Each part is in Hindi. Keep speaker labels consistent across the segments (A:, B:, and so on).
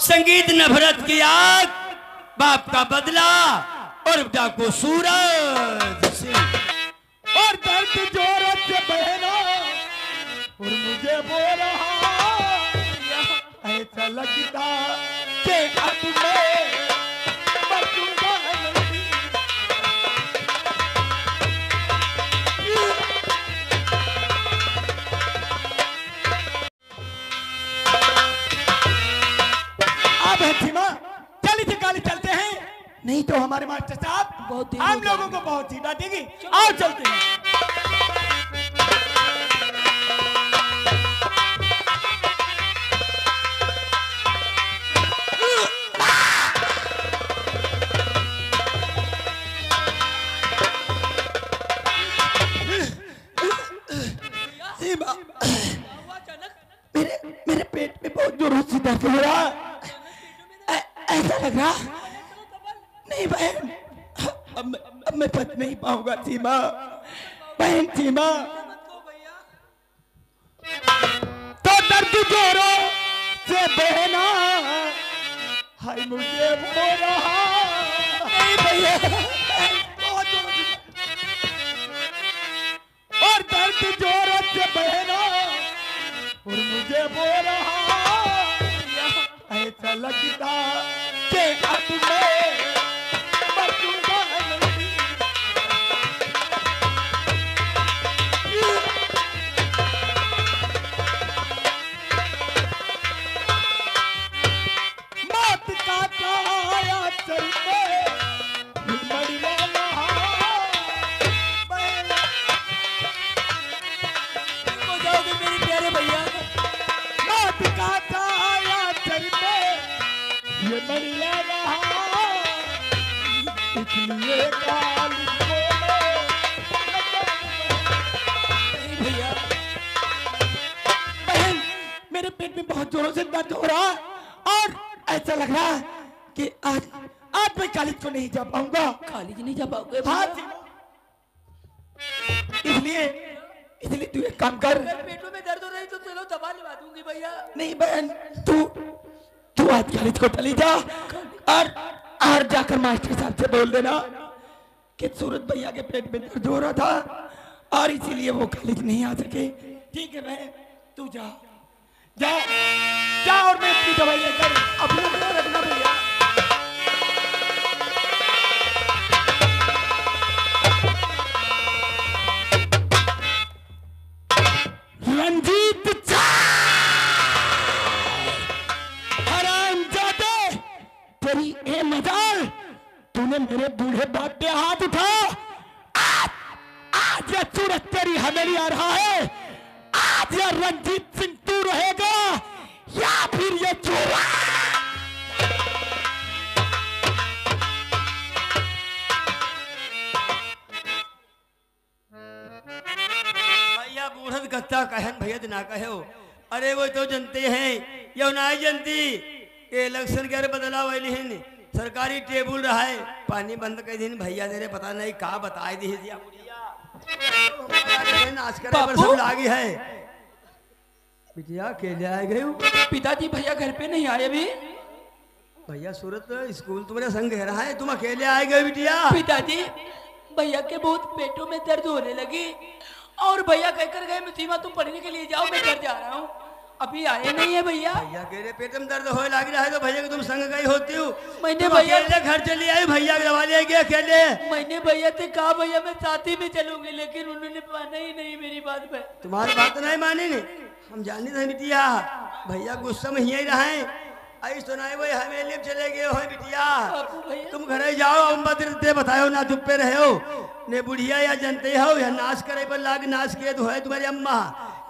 A: संगीत नफरत की आग, बाप का बदला और डाकू सूरज सिंह।
B: और दर्द जोरों से बहना और मुझे वो रहा ऐसा लगता कि अब मैं बचूंगा नहीं। अब हथीमा चली से काली चलते हैं, नहीं तो हमारे मास्टर साहब हम लोगों को बहुत ही डांटेगी। आओ चलते हैं। मेरे पेट में बहुत जोरों से दर्द हो रहा, ऐसा लग रहा नहीं बहन, अब मैं बच नहीं पाऊंगा सीमा, बहन सीमा। तो दर्द जोरों से बहना हाय मुझे हो रहा नहीं भैया, बहुत जोरों से। और दर्द जोरों से बहना और मुझे वो रहा ऐसा लगता कि अब मैं बचूंगा नहीं। मौत का छाया चल पे मरिया रहा,
A: हो जाओगे मेरे प्यारे भैया।
B: मौत का छाया चल पे ये मरिया रहा, इसलिए काल को
A: नहीं भैया,
B: बहन मेरे पेट में बहुत जोरों से दर्द हो रहा और ऐसा लग रहा कि आज मैं कॉलेज को नहीं जा पाऊंगा।
A: कॉलेज नहीं जा पाओगे
B: हाँ
A: भैया?
B: इसलिए तू एक काम कर।
A: मेरे पेटों में दर्द हो रही तो चलो दवा लगा दूंगी भैया।
B: नहीं बहन, तू आज कॉलेज को चली जा और जाकर मास्टर साहब से बोल देना कि सूरज भैया के पेट में दर्द हो रहा था और इसीलिए वो कॉलेज नहीं आ सके। ठीक है बहन, तू जा जा जा और मैं अपनी दवाई लेकर अपने घर रखना भैया। रंजीत हरामजादे, तेरी ए मजाल, तूने मेरे बूढ़े बाप पे हाथ उठा। आज ये सूरज तेरी हवेली आ रहा है, आज ये रंजीत सिंह तू रहेगा या फिर ये चोरा।
A: भैया बूढ़त गत्ता कहन भैया ना कहो। अरे वो तो जनते हैं यो ना जनती ये इलेक्शन के बदलाव वाली सरकारी टेबुल रहा है, पानी बंद कर दिन भैया तेरे पता नहीं कहा बताए दी नाच कर सब लागी है। बिटिया अकेले आए गए हो?
C: पिताजी भैया घर पे नहीं आए अभी।
A: भैया सूरत स्कूल तुम्हारे संग रहा है, तुम अकेले आए गए बिटिया?
C: पिताजी भैया के बहुत पेटों में दर्द होने लगी और भैया कहकर गए सीमा तुम पढ़ने के लिए जाओ, मैं घर जा रहा हूँ, अभी आए नहीं है भैया।
A: भैया के पेट में दर्द होने लग रहा है तो भैया को तुम संग गई होती हो।
C: मैंने भैया
A: घर चली आई, भैया दवा ले गए अकेले।
C: मैंने भैया से कहा भैया मैं साथी में चलूंगी, लेकिन उन्होंने माना ही नहीं मेरी बात पे।
A: तुम्हारी बात नहीं मानी नहीं, हम जानी थे बिटिया भैया गुस्सा में ही रहे। आई सुनाए वो हमें लिए चले गए हो बिटिया, तुम घर जाओ हम बदलते बताओ ना चुप पे रहे हो ने बुढ़िया या जनते हो या नाश करे पर लाग नाश किए तो है तुम्हारी अम्मा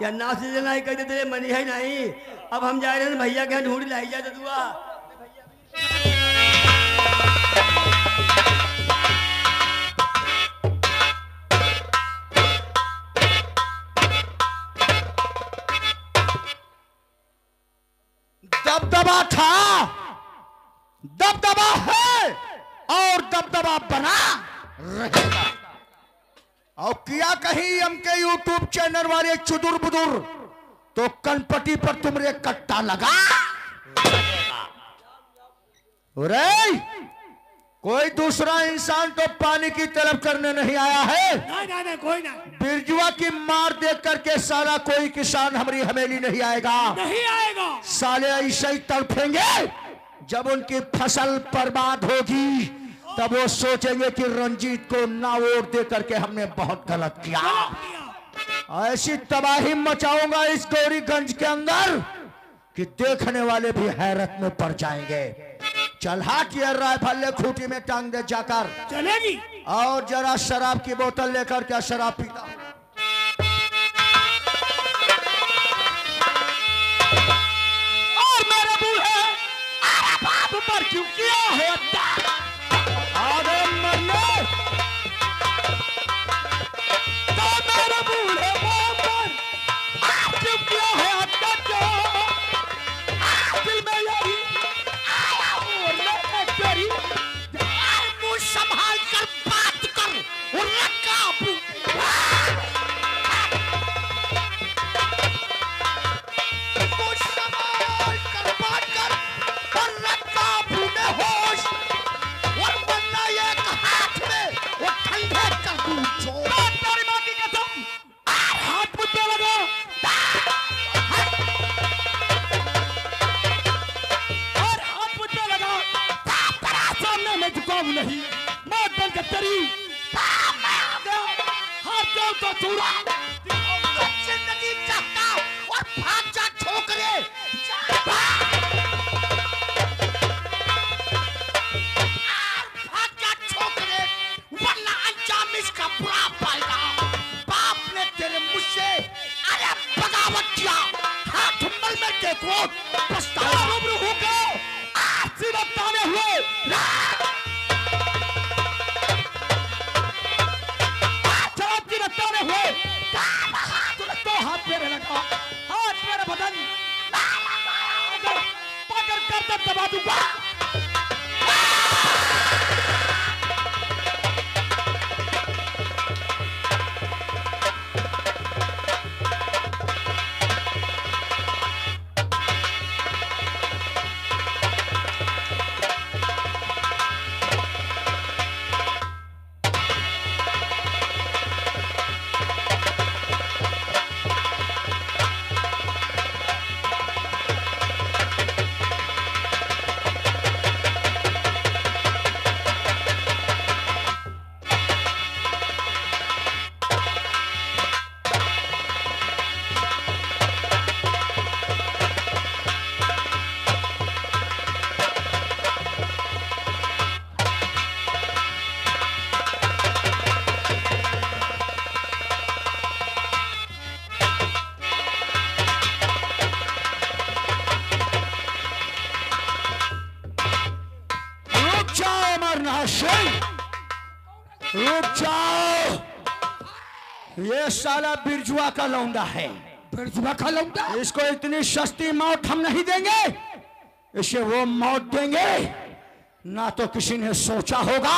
A: या नाश नहीं कहते तेरे मनी है नहीं। अब हम जा रहे हैं भैया के ढूंढ लाई जाए दुआ।
B: दबदबा था, दबदबा है और दबदबा बना रहेगा। और किया कहीं हमके यूट्यूब चैनल वाले चुदुर बुदुर तो कनपटी पर तुमरे कट्टा लगा।
D: रे कोई दूसरा इंसान तो पानी की तलब करने नहीं आया है।
B: नहीं कोई नहीं।
D: बिरजुआ की मार देख करके सारा कोई किसान हमारी हवेली नहीं आएगा।
B: नहीं आएगा।
D: साले ऐसे ही तड़फेंगे, जब उनकी फसल बर्बाद होगी तब वो सोचेंगे कि रंजीत को ना वोट दे करके हमने बहुत गलत किया। ऐसी तबाही मचाऊंगा इस गौरीगंज के अंदर कि देखने वाले भी हैरत में पड़ जाएंगे। चल हाथ, ये राइफल ले खूंटी में टांग दे जाकर।
B: चलेगी।
D: और जरा शराब की बोतल लेकर क्या शराब पीता हूं।
B: और मेरे बूढ़े अरे बाप पर क्यों किया है
D: आगे मरने
B: तो मेरे बूढ़े बाप पर क्यों किया है दिल में यही आया और मैं तेरी मुंह संभाल कर बात कर और रखा नहीं मौत बन के तेरी हाथ दो तो थोड़ा जिंदगी चाहता और भाग जा ठोकरे भाग जा ठोकरे वरना अंजाम इसका बुरा पाएगा। बाप ने तेरे मुझसे अरे बगावत किया, हाथ मल में देखो पछतावा रूबरू होगा सीधा ताने हुए तो हाथ मेरे लगा, हाथ मेरे बदन पकड़ कर दबा दूंगा।
D: रुक जाओ, ये साला बिरजुआ का लौंडा है।
B: बिरजुआ का लौंडा?
D: इसको इतनी सस्ती मौत हम नहीं देंगे, इसे वो मौत देंगे ना तो किसी ने सोचा होगा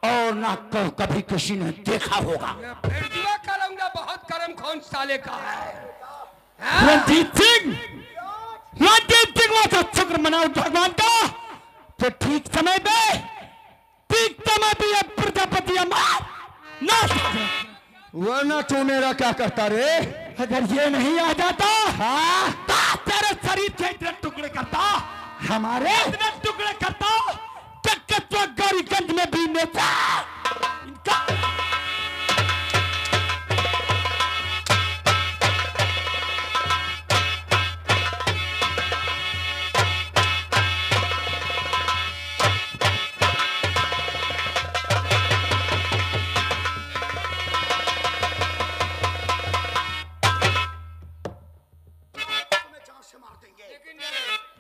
D: और ना कभी किसी ने देखा होगा।
B: बिरजुआ का लौंडा बहुत करम कौन साले का है।
D: रणजीत सिंह वो तो शुक्र मनाओ भगवान का, तो ठीक समय पे प्रजापति वरना तू मेरा क्या करता रे?
B: अगर ये नहीं आ जाता हाँ तो तेरे शरीर के इतने टुकड़े करता,
D: हमारे
B: इतने टुकड़े करता तो गौरीगंज में भी नेता इनका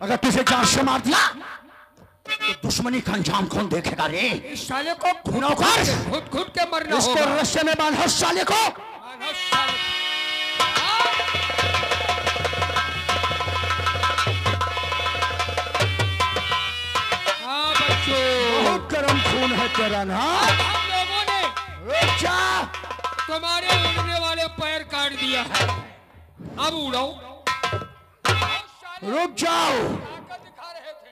D: अगर तुझे जान से मार दिया तो दुश्मनी का अंजाम कौन देखेगा रे?
B: इस साले को
D: खूनों कर
B: घुट के मरना
D: इसको
B: होगा।
D: रस्से में बांधो साले को।
B: हाँ बच्चों,
D: बहुत गर्म खून है तेरा ना।
B: हम लोगों ने तुम्हारे उड़ने वाले पैर काट दिया है, अब उड़ो।
D: रुक जाओ।
B: दिखा रहे थे।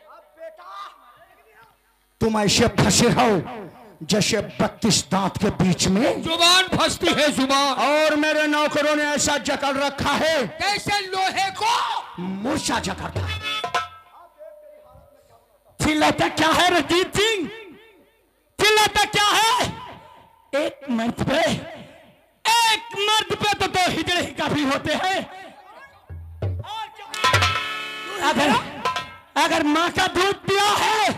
D: तुम ऐसे फंसे हो जैसे 32 दांत के बीच में
B: जुबान फंसती है जुबान।
D: और मेरे नौकरों ने ऐसा जकड़ रखा है
B: कैसे लोहे को
D: मूर्छा जकड़ता है।
B: चिल्लाता क्या है रंजीत सिंह? चिल्लाता क्या है? एक मर्द पे तो 2 हिजड़े ही काफी होते हैं। अगर माँ का दूध पिया है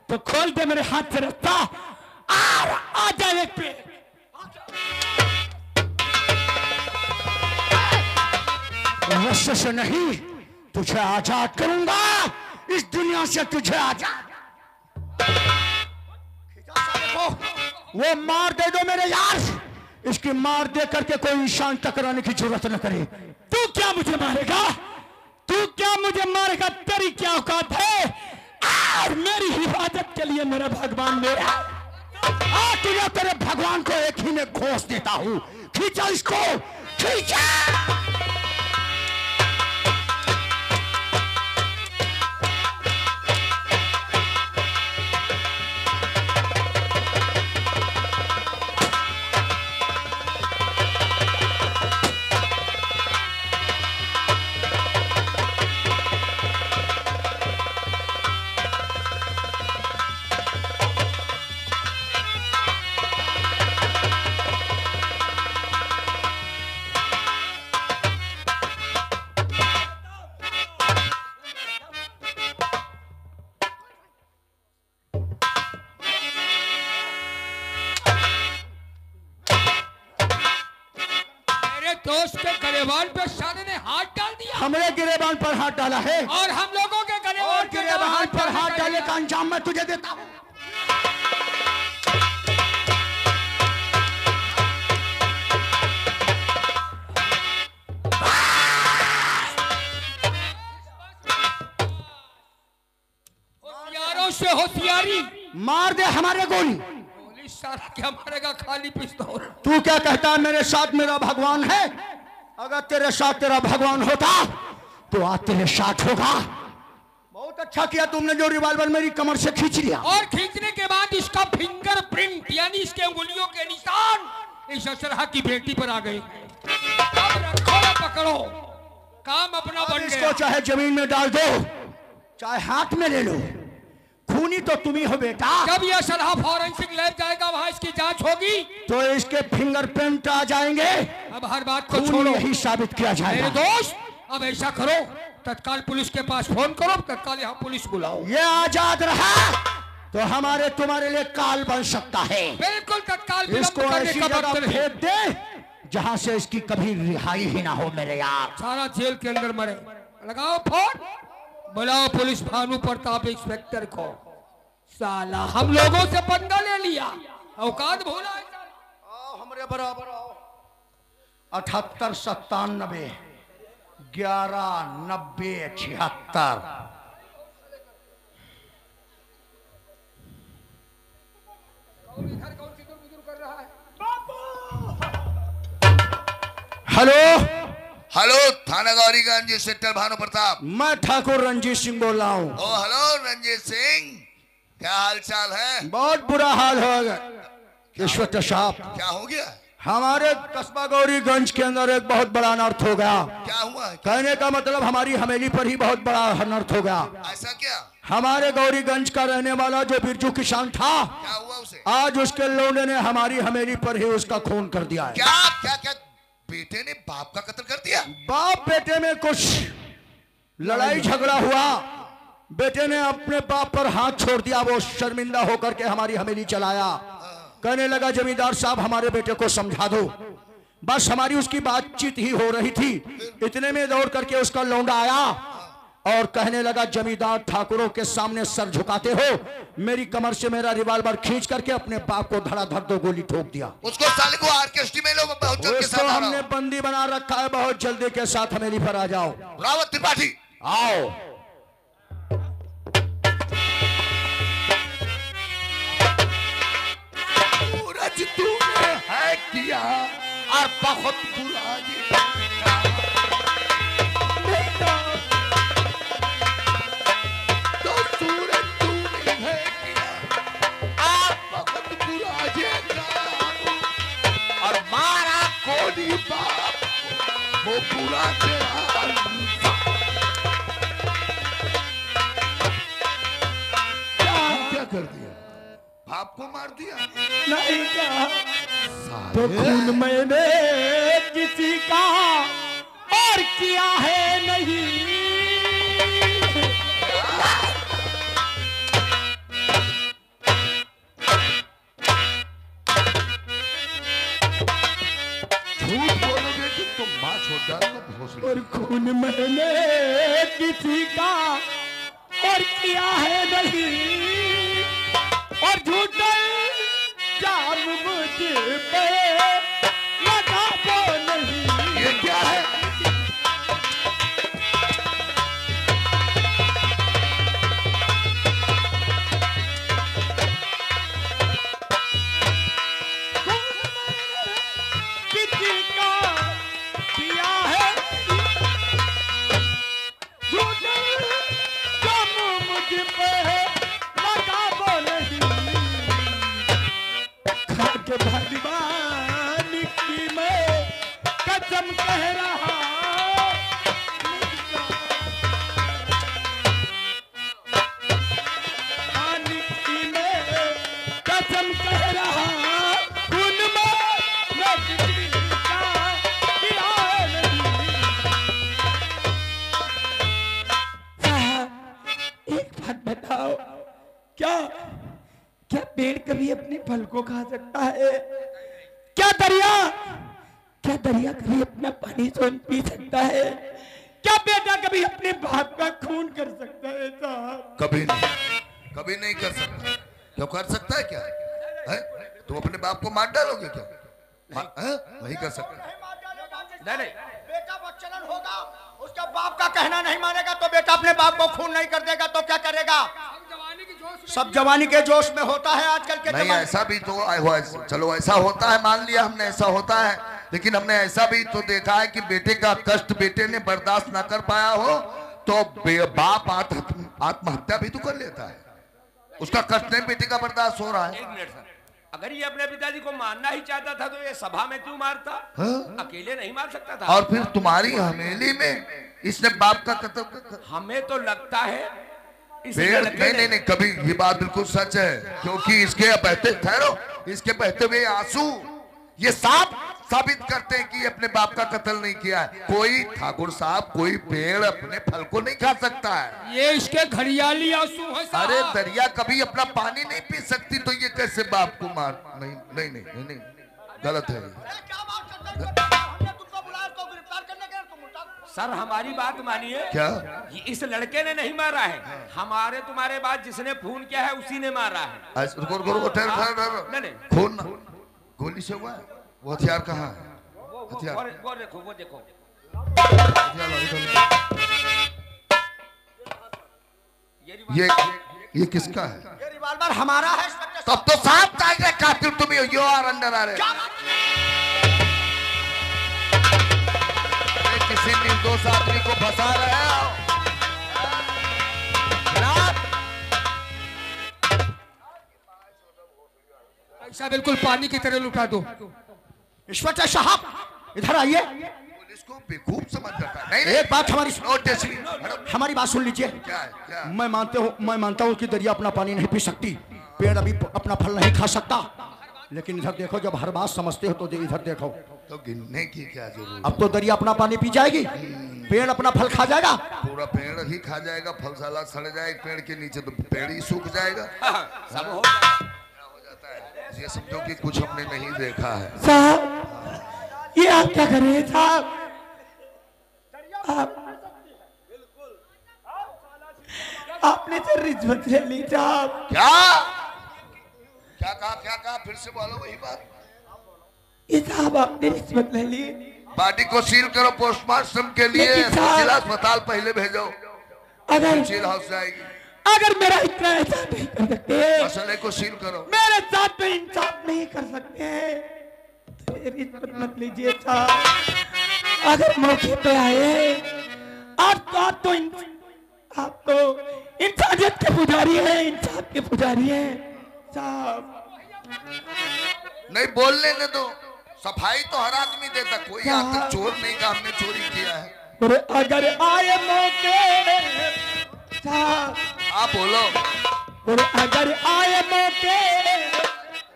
B: तो खोल दे मेरे हाथ से रास्ता और आ जाए एक पे।
D: रस्से से नहीं, तुझे आजाद करूंगा, इस दुनिया से तुझे आजाद। वो मार दे दो मेरे यार, इसकी मार दे करके कोई इंसान टकराने की जरूरत न करे।
B: तू क्या मुझे मारेगा? तू क्या मुझे मारेगा? तेरी क्या औकात है? और मेरी हिफाजत के लिए मेरा भगवान मेरा।
D: तुझे तेरे भगवान को एक ही में घोंस देता हूं। खींचा इसको, खींचा।
B: दोस्त के गिरेबान पे साले ने हाथ डाल दिया।
D: हमरे गिरेबान पर हाथ डाला है
B: और हम लोगों के
D: गिरेबान पर हाथ डालने का अंजाम मैं तुझे देता हूं।
B: होशियारों से होशियारी।
D: मार दे हमारे गोली।
B: सारा क्या मारेगा? खाली पिस्तौल।
D: तू क्या कहता है मेरे साथ मेरा भगवान है? अगर तेरे साथ तेरा भगवान होता तो आज तेरे साथ होगा। बहुत अच्छा किया तुमने जो रिवॉल्वर मेरी कमर से खींच लिया।
B: और खींचने के बाद इसका फिंगरप्रिंट यानी इसके उंगलियों के निशान इस अशरहा की बेटी पर आ गए। अब रखो या पकड़ो, काम अपना बन गया।
D: इसको चाहे जमीन में डाल दो, चाहे हाथ में ले लो, खूनी तो तुम ही हो बेटा।
B: जब यह सलाह फॉरेंसिक लैब जाएगा वहां इसकी जांच होगी
D: तो इसके फिंगरप्रिंट आ जाएंगे।
B: अब हर बात को छोड़ो,
D: यही साबित किया जाएगा।
B: मेरे दोस्त अब ऐसा करो, तत्काल पुलिस के पास फोन करो, तत्काल यहाँ पुलिस बुलाओ।
D: ये आजाद रहा तो हमारे तुम्हारे लिए काल बन सकता है।
B: बिल्कुल तत्काल
D: इसको ऐसी जगह भेज दे जहाँ से इसकी कभी रिहाई ही ना हो मेरे यार।
B: सारा जेल के अंदर मरे। लगाओ फोन, बुलाओ पुलिस भानु प्रताप इंस्पेक्टर को। साला हम लोगों से पंगा ले लिया, औकात भूला।
D: आओ हमारे बराबर आओ। 78 97 11 90 76। हेलो
E: हेलो, थाना गौरीगंज सेक्टर भानु प्रताप।
D: मैं ठाकुर रंजीत सिंह बोल रहा हूँ।
E: ओ हेलो रंजीत सिंह, क्या हाल चाल है?
D: बहुत बुरा हाल हो गया इंस्पेक्टर साहब।
E: क्या हो गया?
D: हमारे कस्बा गौरीगंज के अंदर एक बहुत बड़ा अनर्थ हो गया।
E: क्या हुआ?
D: कहने का मतलब हमारी हवेली पर ही बहुत बड़ा अनर्थ हो गया।
E: ऐसा क्या?
D: हमारे गौरीगंज का रहने वाला जो बिरजू किसान था,
E: क्या हुआ उसे?
D: आज उसके लोंडे ने हमारी हवेली पर ही उसका खून कर दिया है।
E: क्या क्या क्या? बेटे ने बाप का कत्ल कर दिया?
D: बाप बेटे में कुछ लड़ाई झगड़ा हुआ, बेटे ने अपने बाप पर हाथ छोड़ दिया। वो शर्मिंदा होकर के हमारी हवेली चलाया। कहने लगा जमींदार साहब हमारे बेटे को समझा दो। बस हमारी उसकी बातचीत ही हो रही थी, इतने में दौड़ करके उसका लौंडा आया और कहने लगा जमींदार ठाकुरों के सामने सर झुकाते हो। मेरी कमर से मेरा रिवॉल्वर खींच करके अपने बाप को धड़ाधड़ 2 गोली ठोक दिया।
E: उसको साले को आरकेएसटी में लोग बहुत जल्दी के साथ
D: हमने बंदी बना रखा है, बहुत जल्दी के साथ हवेली पर आ जाओ।
E: रावत त्रिपाठी
D: आओ।
E: तूने है किया और बहुत बुरा तो सूरज तूने है किया वो पूरा तेरा क्या कर दिया? बाप को मार दिया?
B: नहीं क्या तो
E: साले।
B: खून मैंने किसी का और किया है नहीं।
E: झूठ बोलोगे कि तुम माँ छोड़ डालो भोसड़ी।
B: और खून मैंने किसी का और किया है नहीं, और झूठा जाम मुझ पे लगा वो नहीं।
E: ये क्या है?
B: किसी का किया है झूठा जाम मुझ पे लगा वो नहीं। खाके भगवान की मैं कसम कह रहा, भगवान की मैं कसम कह रहा, खून में मैं किसी का किया नहीं। साहब एक बात बताओ, क्या क्या पेड़ कभी अपने फल को खा सकता है? क्या दरिया कभी अपना पानी सोन पी सकता है? क्या बेटा कभी अपने बाप का खून कर सकता है? साहब
E: कभी नहीं कर सकता। क्यों कर सकता है क्या है? तुम अपने बाप को मार डालोगे क्या? नहीं कर सकता।
D: नहीं बेटा बच्चन होगा, उसका बाप का कहना नहीं मानेगा तो बेटा अपने बाप को खून नहीं कर देगा तो क्या करेगा? सब जवानी के जोश में होता है आजकल के
E: नहीं,
D: जमाने।
E: ऐसा भी तो चलो ऐसा होता है, मान लिया हमने ऐसा होता है, लेकिन हमने ऐसा भी तो देखा है कि बेटे का कष्ट बेटे ने बर्दाश्त ना कर पाया हो तो बाप आत्महत्या भी तो कर लेता है। उसका कष्ट नहीं बेटे का बर्दाश्त हो रहा है।
F: एक मिनट सर, अगर ये अपने पिताजी को मारना ही चाहता था तो ये सभा में क्यों मारता? अकेले नहीं मार सकता था।
E: और फिर तुम्हारी हवेली में इसने बाप का कत्ल।
F: हमें तो लगता है इस
E: नहीं
F: लड़के ने-
E: नहीं, कभी ये बात बिल्कुल सच है, क्योंकि इसके बहते ठहरो, इसके बहते हुए आंसू ये साबित करते हैं कि ये अपने बाप का कत्ल नहीं किया है। कोई ठाकुर साहब, कोई पेड़ अपने फल को नहीं खा सकता है।
B: ये इसके घड़ियाली आंसू है साहब।
E: अरे दरिया कभी अपना पानी नहीं पी सकती तो ये कैसे बाप को मार? नहीं नहीं नहीं नहीं, नहीं गलत है।
D: क्या बात करते हो? हमने तुमको बुलाया तो गिरफ्तार करने के लिए तुम उल्टा।
F: सर हमारी बात मानिए,
E: क्या?
F: इस लड़के ने नहीं मारा है, हमारे तुम्हारे बाद जिसने खून किया है उसी ने मारा है।
E: रुको ठहर।
F: नहीं,
E: खून गोली से हुआ है? वो हथियार कहाँ है? हथियार
F: वो देखो वो देखो।
E: हथियार लो, इधर लो। ये किसका है?
D: ये रिवॉल्वर हमारा है इंस्पेक्टर
E: तब तो साफ टाइगर कातिल तुम ही हो। You are under arrest. किसी निर्दोष आदमी को फंसा रहे हो।
B: ऐसा बिल्कुल पानी की तरह लुटा दो।
D: इंस्पेक्टर साहब इधर आइए।
E: पुलिस को बेवकूफ समझ जाता है। नहीं
D: एक बात हमारी बात सुन लीजिए।
E: क्या है? क्या है?
D: मैं मानता हूँ कि दरिया अपना पानी नहीं पी सकती, पेड़ अभी अपना फल नहीं खा सकता, लेकिन इधर देखो, जब हर बात समझते हो तो इधर देखो।
E: तो गिनने की क्या जरूरत?
D: अब तो दरिया अपना पानी पी जाएगी, पेड़ अपना फल खा जाएगा।
E: पूरा पेड़ ही खा जाएगा, फल साला सड़ जाएगा पेड़ के नीचे, तो पेड़ ही सूख जाएगा।
F: सब हो
E: जाता है। ये समझो कि कुछ हमने नहीं देखा है।
B: साहब ये आप क्या कर रहे हैं साहब? आपने तो रिश्वत ले ली साहब।
E: क्या कहा? फिर से बोलो वही बात।
B: ये साहब आपने रिश्वत ले ली।
E: बॉडी को सील करो पोस्टमार्टम के लिए,
B: लेकिन साहब-
E: जिला अस्पताल पहले भेजो,
B: अगर
E: सील हाउस जाएगी।
B: अगर मेरा इतना एहसास नहीं कर सकते,
E: मसले को सील करो।
B: मेरे साथ में इंसाफ नहीं कर सकते तो ये रिश्वत मत लीजिए साहब। अगर मौके पे आए आप तो इंसानियत के पुजारी हैं, इंसाफ के पुजारी हैं साहब।
E: नहीं बोलने न दो, सफाई तो हर आदमी देता, कोई आज तक चोर नहीं का हमने चोरी किया है।
B: अरे अगर आए मौके
E: आप बोलो।
B: अरे अगर आए मौके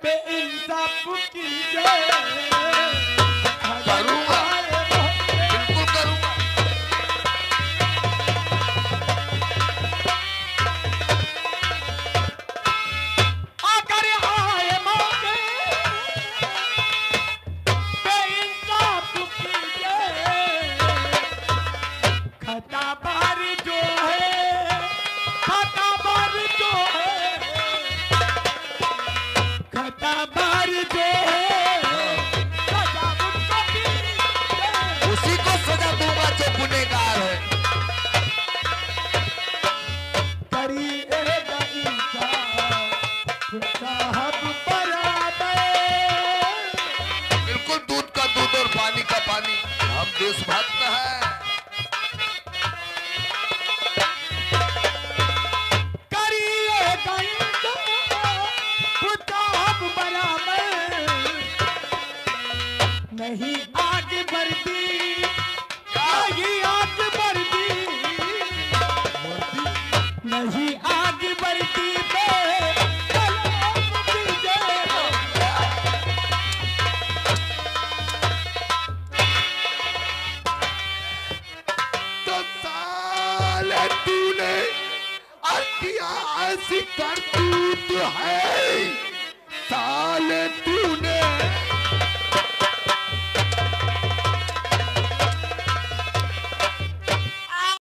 B: पे इंसाफ कीजिए।
E: करूंगा, बिल्कुल करूंगा।
B: अगर आए मौके पे इंसाफ कीजिए। खताबार जो है, खताबार जो है, खताबार जो है, सजा मुझको दीजिए।
E: उसी को सजा दूंगा जो गुनहगार है।
B: करिएगा इंसाफ साहब बराबर।
E: बिल्कुल दूध का दूध और पानी का पानी। हम देशभक्त हैं।
B: करिएगा इंसाफ साहब बराबर। नहीं आग बढ़ती, नहीं आग बढ़ती, नहीं आग बढ़ती पे कलम दीजिए।
D: तो साले तूने किया ऐसी करतूत है, साले तूने